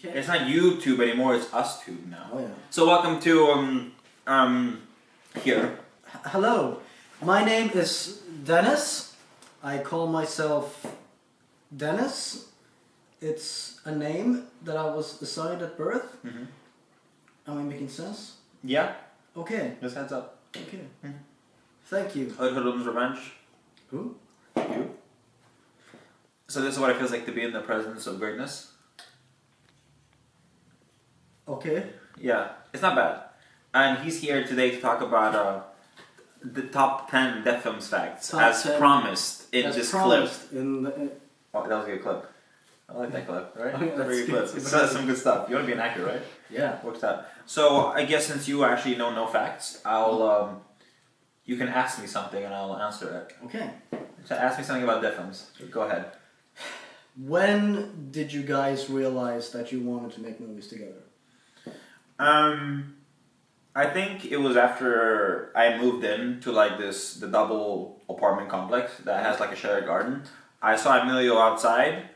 It's not YouTube anymore, it's UsTube now. Oh yeah. So welcome to here. Hello, my name is Dennis. I call myself Dennis. It's a name that I was assigned at birth. Mm-hmm. Am I making sense? Yeah. Okay. Just heads up. Okay. Mm-hmm. Thank you. Hoodlum's Revenge. Who? You. So this is what it feels like to be in the presence of greatness. Okay. Yeah, it's not bad. And he's here today to talk about the top 10 DEP Films Facts, Top as 10 promised in this clip. Oh, that was a good clip. I like that clip, right? Oh, yeah, That's a very that's good clip. good. It's some good stuff. You want to be an actor, right? Yeah. Works out. So I guess since you actually know no facts, I'll you can ask me something and I'll answer it. Okay. So ask me something about DEP Films. Go ahead. When did you guys realize that you wanted to make movies together? I think it was after I moved in to like the double apartment complex that has like a shared garden. I saw Emilio outside.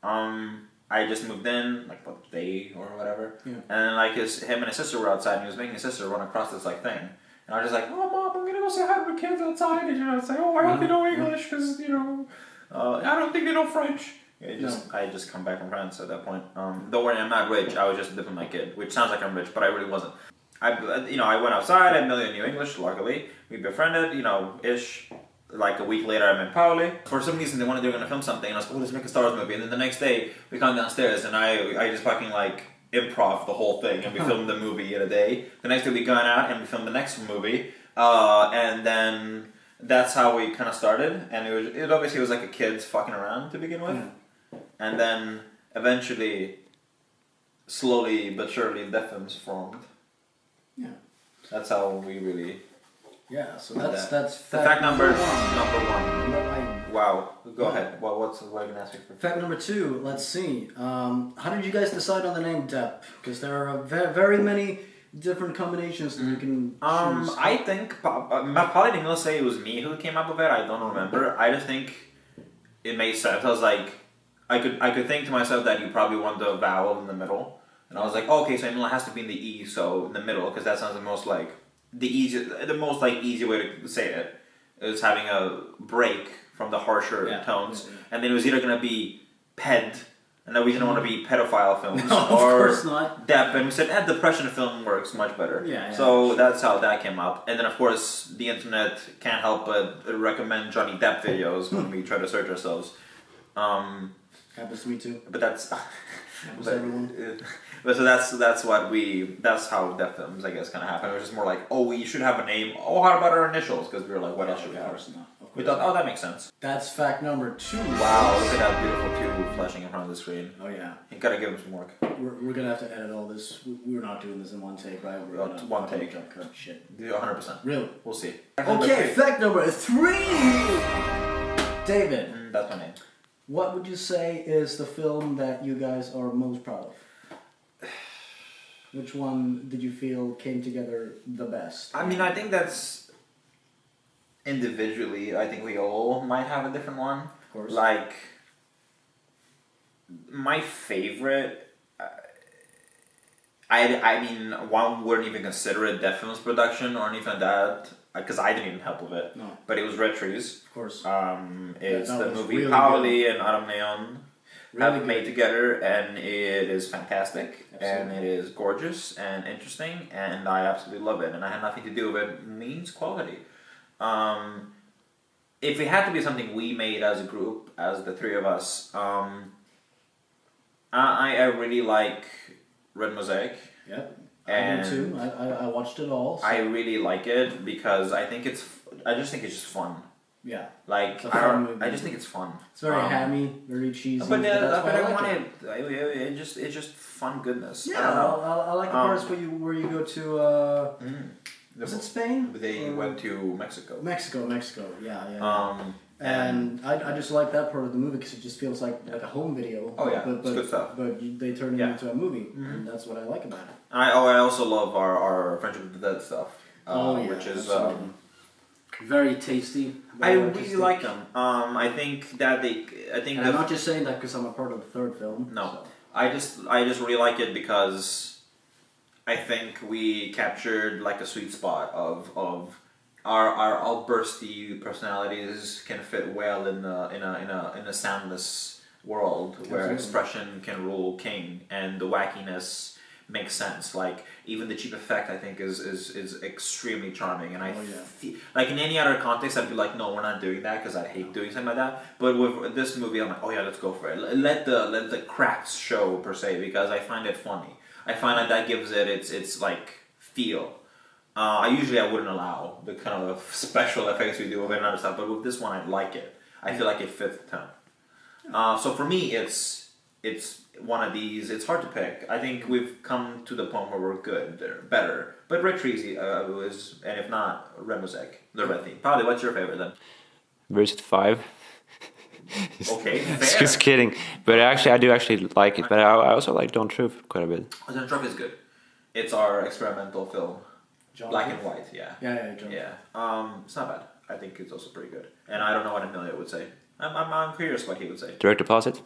I just moved in like what day or whatever, yeah. And like him and his sister were outside, and he was making his sister run across this like thing, and I was just like, "Oh, mom, I'm gonna go say hi to the kids outside," and it's like, "Oh, I hope they know English because I don't think they know French." I just come back from France at that point. Don't worry, I'm not rich. I was just living my kid, which sounds like I'm rich, but I really wasn't. I went outside. I knew English. Luckily, we befriended. Ish. Like a week later, I met Pauli. For some reason, they were going to film something, and I was like, "Oh, let's make a Star Wars movie." And then the next day, we come downstairs, and I just fucking like improv the whole thing, and we filmed the movie in a day. The next day, we gone out and we filmed the next movie, and then that's how we kind of started. And it obviously was like a kids fucking around to begin with. Yeah. And then eventually, slowly but surely, DEP Films formed. Yeah. That's how we really. Yeah. So that's fact number one. Wow. Go ahead. What are you gonna ask me for? Fact number 2. Let's see. How did you guys decide on the name DEP? Because there are very many different combinations that you can choose. I think probably didn't say it was me who came up with it. I don't remember. I just think it made sense. I was like. I could think to myself that you probably want the vowel in the middle, and I was like, oh, okay, so it has to be in the E, so in the middle, because that sounds the most easy way to say it is having a break from the harsher tones, and then it was either gonna be ped, and then we didn't want to be pedophile films, no, or of course not. DEP, and we said depression film works much better. Yeah. So that's how that came up, and then of course the internet can't help but recommend Johnny Depp videos when we try to search ourselves. Happens to me too. But that's happens to everyone. But so that's how DEP Films I guess kind of happened. It was just more like, oh, we should have a name. Oh, how about our initials? Because we were like, what else should we have? We thought, oh, that makes sense. That's fact number 2. Wow, look at that beautiful tube flashing in front of the screen. Oh yeah. You gotta give him some work. We're gonna have to edit all this. We're not doing this in one take, right? We're gonna one take. Cut shit. 100%. Really? We'll see. Okay, fact number 3. David. That's my name. What would you say is the film that you guys are most proud of? Which one did you feel came together the best? I mean, I think that's individually. I think we all might have a different one. Of course. Like, my favorite. I mean, one wouldn't even consider it DEP Films production or anything like that. Because I didn't even help with it. No. But it was Red Trees. Of course. It's the movie really Pauli and Adam Neon really have made together, and it is fantastic. Absolutely. And it is gorgeous and interesting, and I absolutely love it. And I had nothing to do with it. Means quality. If it had to be something we made as a group, as the three of us, I really like Red Mosaic. Yep. And I do too. I watched it all. So. I really like it because I just think it's just fun. Yeah. Like I just think it's fun. It's very hammy, very cheesy. But I like want it. It's just fun goodness. Yeah, I like the parts where you go to. Was it Spain? They went to Mexico. Mexico. Yeah. And I just like that part of the movie because it just feels like a home video. Oh yeah, but it's good stuff. But they turn it into a movie, and that's what I like about it. I also love our Friendship with the Dead stuff. Which is very tasty. I really like them. I think that and I'm not just saying that because I'm a part of the third film. No. I just really like it because I think we captured like a sweet spot of our outbursty personalities can fit well in a soundless world where Absolutely. expression can rule king and the wackiness makes sense. Like even the cheap effect I think is extremely charming, and like in any other context I'd be like, no, we're not doing that because I'd hate doing something like that. But with this movie I'm like, oh yeah, let's go for it. Let the cracks show per se, because I find it funny. I find that gives it its like feel. I wouldn't allow the kind of special effects we do with other stuff, but with this one I like it. I feel like it fits the tone. So for me, it's one of these. It's hard to pick. I think we've come to the point where we're good, or better. But Red Treasy was, and if not, Remusek, the red theme. Probably, what's your favorite then? Versus 5. Okay, fair. Just kidding. But actually, I do actually like it. But I also like Don't Truth quite a bit. Don't Truth is good. It's our experimental film. John Black Truth? and white, yeah. Yeah, John. Yeah. It's not bad. I think it's also pretty good. And I don't know what Emilio would say. I'm curious what he would say. Direct deposit.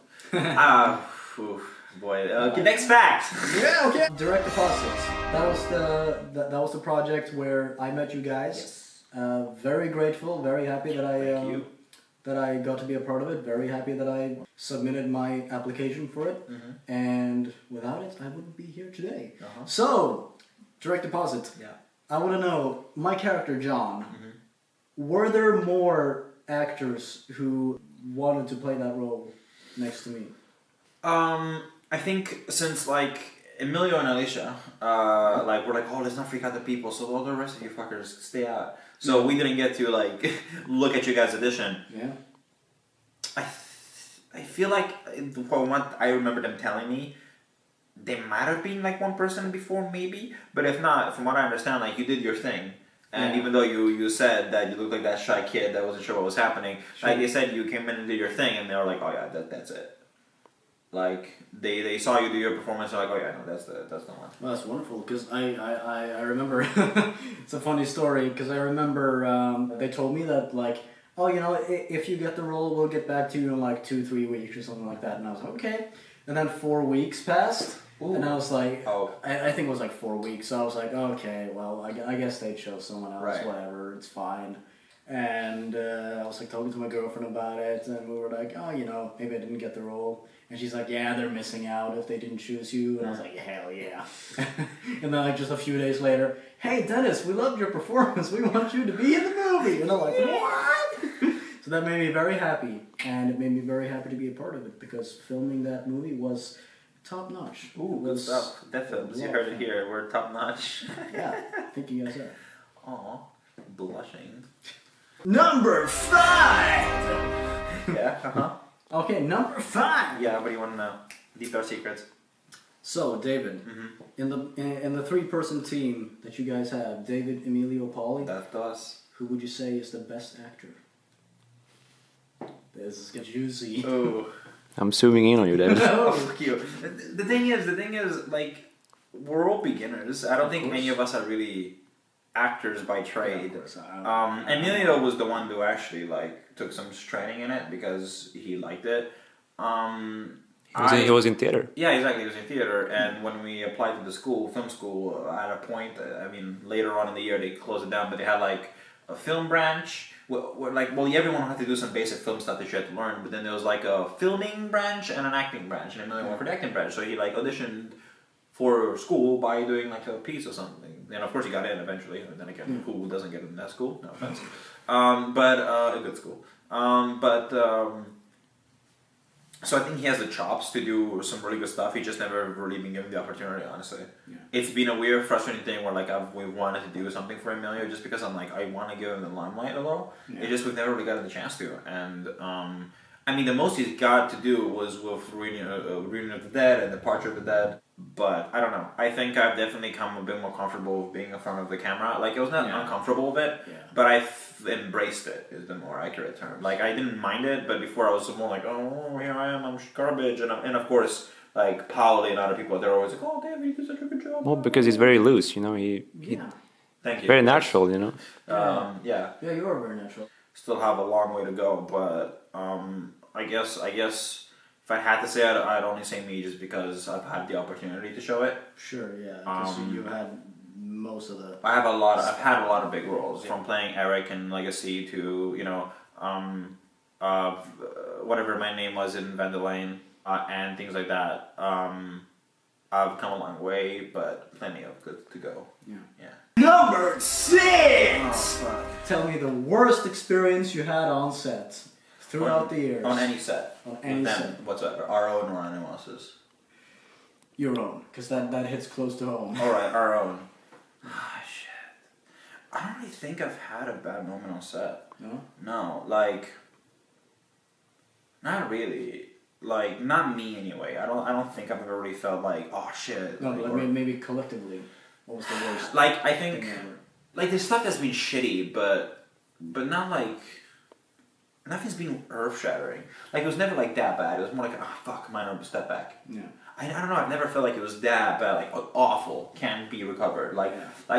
Boy. Okay, next fact. Yeah, okay. Direct deposits. That was the project where I met you guys. Yes. Very grateful, very happy that Thank you. that I got to be a part of it. Very happy that I submitted my application for it. Mm-hmm. And without it, I wouldn't be here today. Uh-huh. So, direct deposit. Yeah. I want to know, my character John, Mm-hmm. were there more actors who wanted to play that role next to me? I think since like Emilio and Alicia, like we're like, oh, let's not freak out the people, so all the rest of you fuckers stay out. So we didn't get to like look at you guys' audition. Yeah. I feel like from what I remember them telling me, they might have been like one person before maybe, but if not, from what I understand, like you did your thing. And Yeah. even though you said that you looked like that shy kid that wasn't sure what was happening, like they said you came in and did your thing, and they were like, oh yeah, that's it. Like they saw you do your performance, they're like, oh yeah, no, that's the one. Well, that's wonderful, because I remember, it's a funny story, because I remember they told me that, like, oh, you know, if you get the role, we'll get back to you in like 2-3 weeks or something like that. And I was like, okay. And then 4 weeks passed, and I was like, I think it was like 4 weeks. So I was like, okay, well, I guess they'd show someone else, Right. whatever, it's fine. And I was like talking to my girlfriend about it, and we were like, oh, you know, maybe I didn't get the role. And she's like, yeah, they're missing out if they didn't choose you. And I was like, hell yeah. And then like just a few days later, hey Dennis, we loved your performance. We want you to be in the movie. And I'm like, what? So that made me very happy. And it made me very happy to be a part of it, because filming that movie was top notch. Ooh, good stuff. DEP Films, you heard it here. We're top notch. Yeah, thank you guys are. Aw, blushing. Number 5! Yeah, uh-huh. Okay, number 5! Yeah, what do you want to know? Deep Dark Secrets. So, David, in the 3-person team that you guys have, David, Emilio, Pauly, That's us. who would you say is the best actor? This is juicy. Oh. I'm zooming in on you, David. Oh, cute. The thing is, like, we're all beginners. I don't think many of us are really actors by trade. Emilio was the one who actually, like, took some training in it because he liked it. He was in theater. Yeah, exactly. He was in theater, and when we applied to the school, film school, at a point, I mean, later on in the year they closed it down, but they had like a film branch. Everyone had to do some basic film stuff that you had to learn, but then there was like a filming branch and an acting branch, and another one for the acting branch. So he like auditioned for school by doing like a piece or something, and of course he got in eventually. And then again, who doesn't get in that school? No offense, but a good school. So I think he has the chops to do some really good stuff. He just never really been given the opportunity, honestly. Yeah. It's been a weird, frustrating thing where like we wanted to do something for Emilio just because I'm like, I want to give him the limelight a little. Yeah. It just we've never really gotten the chance to. And I mean, the most he's got to do was with Reunion of the Dead and Departure of the Dead. But I don't know. I think I've definitely come a bit more comfortable with being in front of the camera. Like, it was not uncomfortable with it, but I've embraced it, is the more accurate term. Like, I didn't mind it, but before I was more like, oh, here I am, I'm garbage. And of course, like, Pauli and other people, they're always like, oh, David, you did such a good job. Well, because he's very loose, you know. Thank you. Very natural, you know. Yeah, you are very natural. Still have a long way to go, but I guess if I had to say it, I'd only say me just because I've had the opportunity to show it. Sure, yeah. Because you had most of the... I've had a lot of big roles, from playing Eric in Legacy to, whatever my name was in Vandalane, and things like that. I've come a long way, but plenty of good to go. Yeah. Number 6! Oh, tell me the worst experience you had on set throughout the years. On any set. On any set. Whatsoever. Our own or anyone else's. Your own, because that hits close to home. Alright, our own. Ah, shit. I don't really think I've had a bad moment on set. No? No, not really. Not me anyway. I don't think I've ever really felt like, oh shit. No, maybe collectively. What was the worst? I think, there's stuff that's been shitty, but not nothing's been earth-shattering. It was never that bad. It was more fuck, minor step back. Yeah. I don't know, I've never felt like it was that bad, awful, can't be recovered.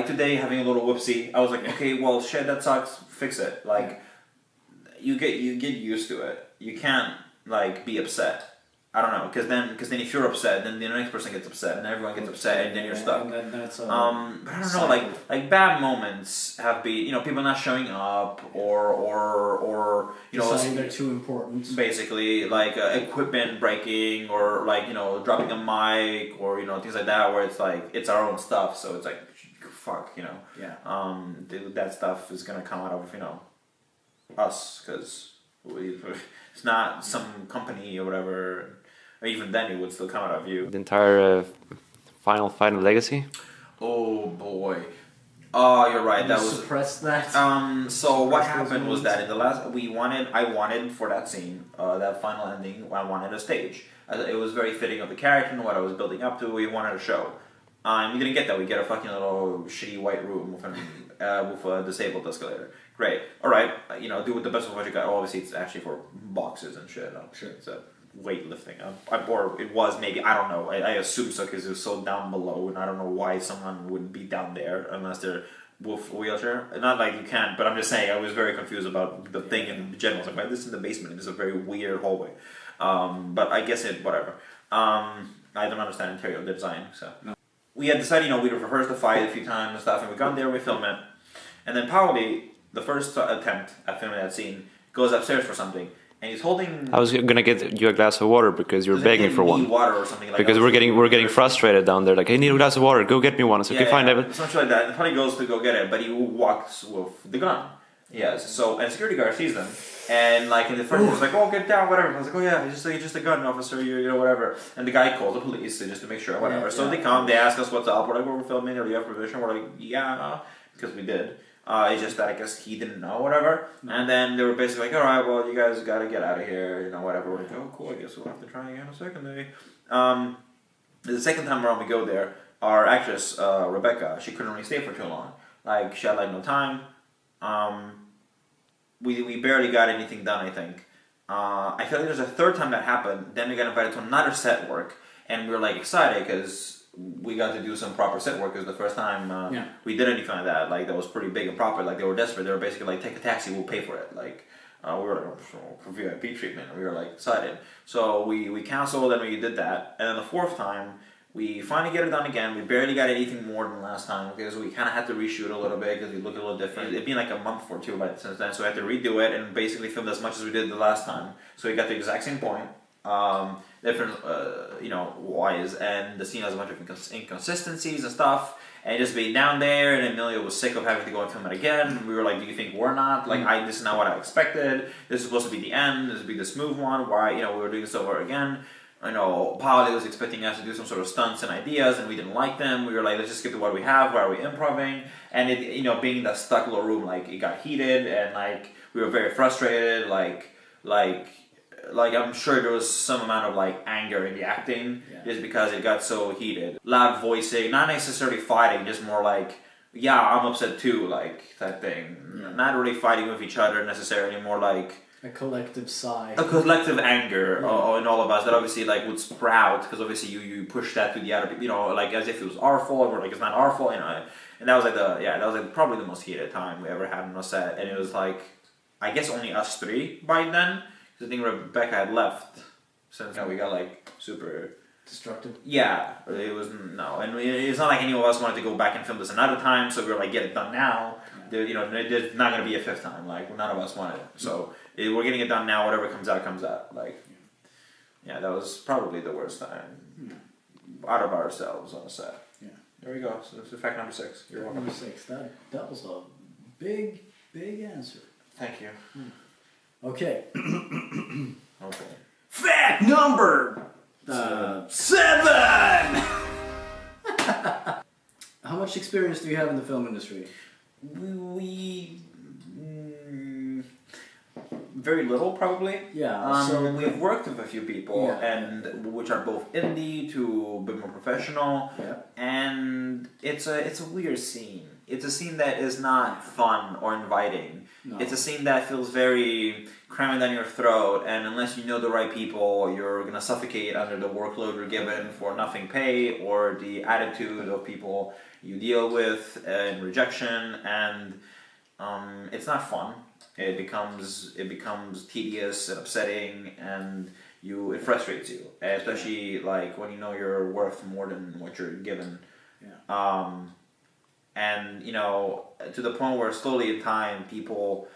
Today, having a little whoopsie, I was like, okay, well, shit, that sucks, fix it. You get used to it. You can't, be upset. I don't know, because then if you're upset, then the next person gets upset, and everyone gets upset, and then you're stuck. And that's but I don't know, bad moments have been, people not showing up, or deciding they're too important. Basically, equipment breaking, or dropping a mic, or things like that, where it's our own stuff, so it's fuck, Yeah. That stuff is gonna come out of us, because it's not some company or whatever. Or even then, it would still come out of you. The entire final Legacy. Oh boy. Oh, you're right. That was suppressed that. So what happened was that in the last, I wanted for that scene, that final ending, I wanted a stage. It was very fitting of the character and what I was building up to. We wanted a show. We didn't get that. We get a fucking little shitty white room with a disabled escalator. Great. All right. Do with the best of what you got. Obviously, it's actually for boxes and shit. I'm sure it's a weightlifting. Or it was maybe. I don't know. I assume so because it was so down below, and I don't know why someone would be down there unless they're with a wheelchair. Not like you can't, but I'm just saying I was very confused about the thing in general. I was like, this is in the basement. This is a very weird hallway. But I guess whatever. I don't understand interior design, so. No. We had decided, we'd rehearsed the fight a few times and stuff, and we got there, we filmed it. And then Pauli, the first attempt at filming that scene, goes upstairs for something, and he's holding... I was gonna get you a glass of water because you're begging for one. Water or something because we're getting frustrated down there. I need a glass of water. Go get me one. It's okay, fine, David. Something like that. And Pauli goes to go get it, but he walks with the gun. Yes. So, and security guard sees them, and in the front, he's like, "Oh, get down, whatever." I was like, "Oh yeah, it's just a gun, officer, whatever." And the guy calls the police just to make sure, whatever. So they come, they ask us what's up. We're like, "We're filming. Or do you have permission?" We're like, "Yeah," because we did. It's just that I guess he didn't know, whatever. And then they were basically like, "All right, well, you guys got to get out of here, whatever." We're like, "Oh, cool. I guess we'll have to try again a second day." The second time around we go there, our actress Rebecca, she couldn't really stay for too long. She had no time. We barely got anything done, I think. I feel like there's a third time that happened. Then we got invited to another set work, and we were excited because we got to do some proper set work. It was the first time we did anything like that. That was pretty big and proper. They were desperate. They were basically take a taxi, we'll pay for it. We were for VIP treatment. We were excited. So we canceled and we did that. And then the fourth time, we finally get it done again. We barely got anything more than last time because we kind of had to reshoot a little bit because we looked a little different. It'd been a month or two since then, so we had to redo it and basically filmed as much as we did the last time. So we got the exact same point, different, wise, and the scene has a bunch of inconsistencies and stuff. And just being down there, and Emilio was sick of having to go and film it again. And we were like, "Do you think we're not? This is not what I expected. This is supposed to be the end. This would be the smooth one. Why, we were doing this over again." Pauli was expecting us to do some sort of stunts and ideas, and we didn't like them. We were like, let's just get to what we have. Why are we improving? And it, being in that stuck little room, it got heated, and we were very frustrated. I'm sure there was some amount of anger in the acting, just because it got so heated. Loud voicing, not necessarily fighting, just more yeah, I'm upset too, that thing. Yeah. Not really fighting with each other necessarily, more a collective sigh. A collective anger in all of us that obviously would sprout because obviously you push that to the other people, as if it was our fault or it's not our fault, and that was probably the most heated time we ever had on a set, and it was I guess only us three by then because I think Rebecca had left since we got like super Destructive. Yeah, it was no, and it's not like any of us wanted to go back and film this another time. So we were like, get it done now. There's not gonna be a fifth time. Like none of us wanted it. So we're getting it done now. Whatever comes out, comes out. Like, yeah, that was probably the worst time out of ourselves on a set. Yeah. There we go. So it's fact number 6. You're welcome. Number 6. That was a big answer. Thank you. Okay. Okay. Fact number 7! How much experience do you have in the film industry? We very little probably. Yeah. So we've worked with a few people, and which are both indie to a bit more professional. Yeah. And it's a weird scene. It's a scene that is not fun or inviting. No. It's a scene that feels very cramming down your throat, and unless you know the right people, you're gonna suffocate under the workload you're given for nothing pay or the attitude of people you deal with and rejection, and it's not fun. It becomes tedious and upsetting, and it frustrates you, especially like when you know you're worth more than what you're given. Yeah. And to the point where slowly in time people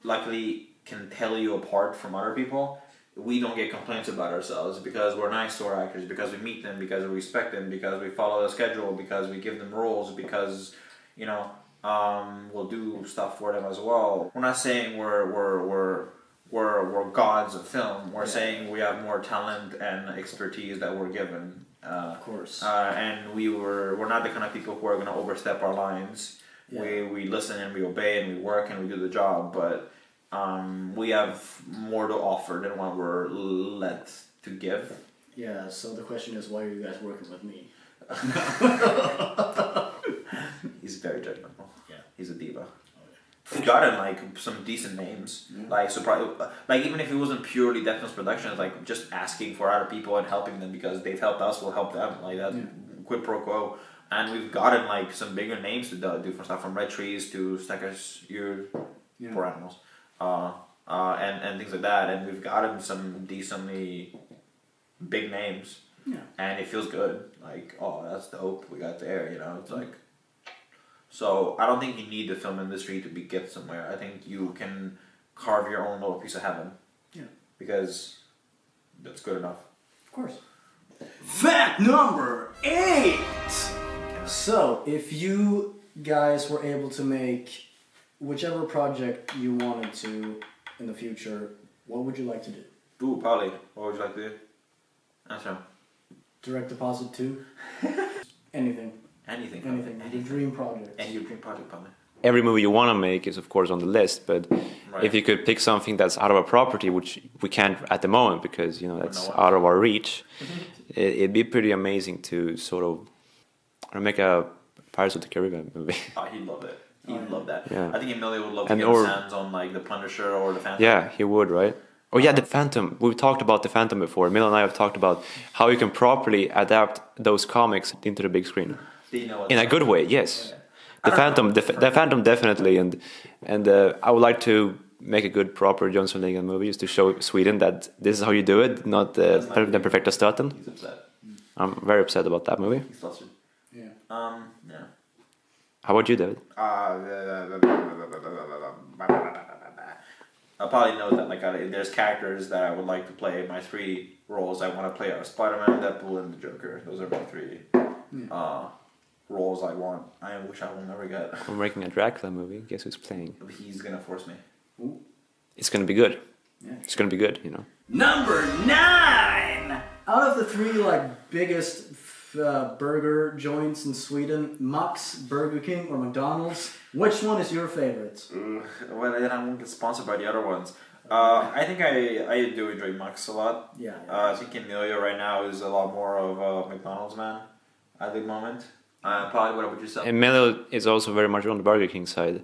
luckily can tell you apart from other people. We don't get complaints about ourselves because we're nice to our actors, because we meet them, because we respect them, because we follow the schedule, because we give them roles, because we'll do stuff for them as well. We're not saying we're gods of film. We're saying we have more talent and expertise that we're given. Of course. And we're not the kind of people who are going to overstep our lines. Yeah. We listen and we obey and we work and we do the job, but we have more to offer than what we're let to give. Yeah, so the question is, why are you guys working with me? He's very judgmental. Yeah. He's a diva. We've gotten like some decent names, like so probably like even if it wasn't purely Death Films Productions, like just asking for other people and helping them because they've helped us, we'll help them, like that quid pro quo. And we've gotten like some bigger names to do for stuff, from Red Trees to Steckers, poor animals, and things like that. And we've gotten some decently big names, and it feels good. Like, oh, that's dope. We got there, It's like. So I don't think you need the film industry to get somewhere. I think you can carve your own little piece of heaven. Yeah. Because that's good enough. Of course. Fact number 8! So, if you guys were able to make whichever project you wanted to in the future, what would you like to do? Ooh, Polly, what would you like to do? Answer. Direct deposit 2? Anything. Anything. Your dream project. Any your dream project, Polly. Every movie you want to make is of course on the list, but if you could pick something that's out of our property, which we can't at the moment because that's out of our reach, it'd be pretty amazing to sort of make a Pirates of the Caribbean movie. Oh, he'd love it. He'd love that. Yeah. I think Emilio would love to get his hands on like the Punisher or the Phantom. Yeah, he would, right? Oh yeah, the Phantom. We've talked about the Phantom before. Emilio and I have talked about how you can properly adapt those comics into the big screen. In a good way, yes. The Phantom definitely, and I would like to make a good proper Johnson Ligan movie just to show Sweden that this is how you do it, not the perfecta staten. He's upset. I'm very upset about that movie. He's flustered. Yeah. Yeah. How about you, David? I probably know that there's characters that I would like to play. My 3 roles I want to play are Spider-Man, Deadpool, and the Joker. Those are my 3 roles I want. I wish I will never get. We're making a Dracula movie. Guess who's playing? He's gonna force me. Ooh. It's gonna be good. Yeah. It's gonna be good, Number 9! Out of the 3 biggest burger joints in Sweden, Max, Burger King, or McDonald's, which one is your favorite? Well, then I won't get sponsored by the other ones. I think I do enjoy Max a lot. Yeah. I think Emilio right now is a lot more of a McDonald's man at the moment. Probably what would you say? Emilio is also very much on the Burger King side.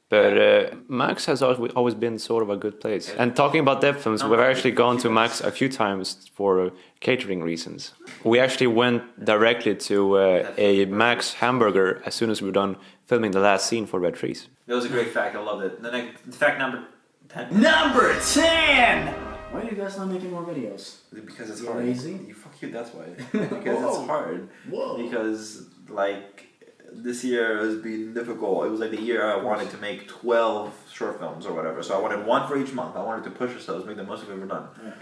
But Max has always been sort of a good place. And talking about DEP Films, we've actually gone to Max a few times for catering reasons. We actually went directly to a Max hamburger as soon as we were done filming the last scene for Red Trees. That was a great fact. I loved it. The fact number 10. Number 10! Why are you guys not making more videos? Because it's You're hard. lazy? Fuck you, that's why. Because it's hard. Whoa. Because, like, this year has been difficult. It was like the year I wanted to make 12 short films or whatever. So I wanted one for each month. I wanted to push ourselves, make the most of it we've ever done. Yeah.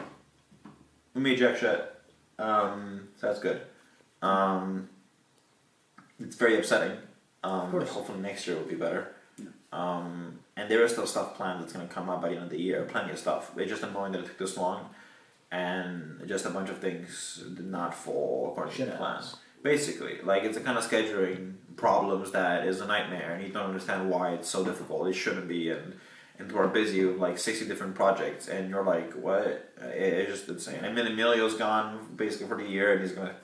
We made jack shit. So that's good. It's very upsetting. But hopefully next year will be better. And there is still stuff planned that's going to come out by the end of the year. Plenty of stuff. It's just annoying that it took this long. And just a bunch of things did not fall according to plan. Basically, like, it's a kind of scheduling problems that is a nightmare, and you don't understand why it's so difficult. It shouldn't be, and we're busy with like 60 different projects, and you're like, what? It's just insane. And then Emilio's gone basically for the year, and he's gonna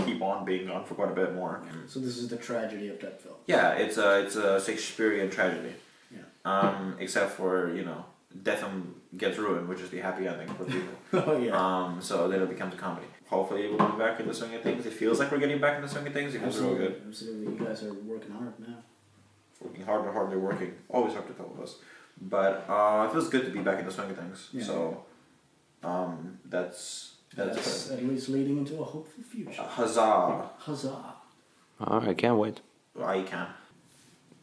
keep on being gone for quite a bit more. So this is the tragedy of DEP Films. Yeah, it's a Shakespearean tragedy. Yeah. Except for, you know, Deatham gets ruined, which is the happy ending for people. Oh yeah. So then it becomes a comedy. Hopefully we'll be back in the swing of things. It feels like we're getting back in the swing of things. It feels really good. Absolutely. You guys are working hard now. Working harder working. Always hard to tell of us. But it feels good to be back in the swing of things. Yeah. So that's at least leading into a hopeful future. Huzzah. Huzzah. I can't wait. I can.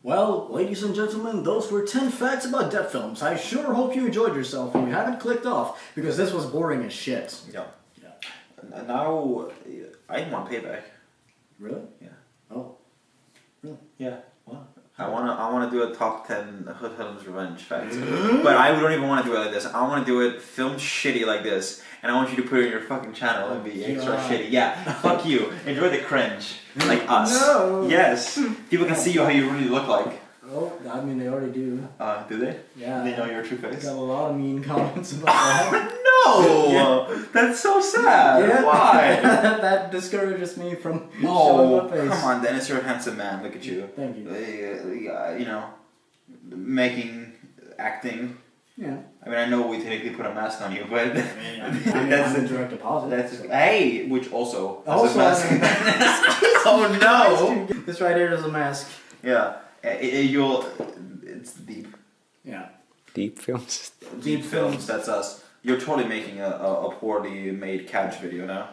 Well, ladies and gentlemen, those were 10 facts about DEP Films. I sure hope you enjoyed yourself and you haven't clicked off, because this was boring as shit. Yeah. Now, I want payback. Really? Yeah. Oh. Really? Yeah. Wow. I wanna do a top 10 Hoodlum's Revenge facts. But I don't even want to do it like this. I want to do it filmed shitty like this, and I want you to put it in your fucking channel and be extra shitty. Yeah, fuck you. Enjoy the cringe. Like us. No. Yes. People can see you how you really look like. Oh, I mean, they already do. Do they? Yeah. They know your true face? Got a lot of mean comments about that. No! That's so sad. Yeah. Why? That discourages me from showing Oh, my face. come on, Dennis. You're a handsome man. Look at you. Thank you. You know, acting. Yeah. I mean, I know we technically put a mask on you, but that's a direct deposit. Hey, which also has a mask. has a mask. Oh no! This right here is a mask. Yeah, it's deep. Yeah. Deep Films. Deep Films. That's us. You're totally making a poorly made couch video now.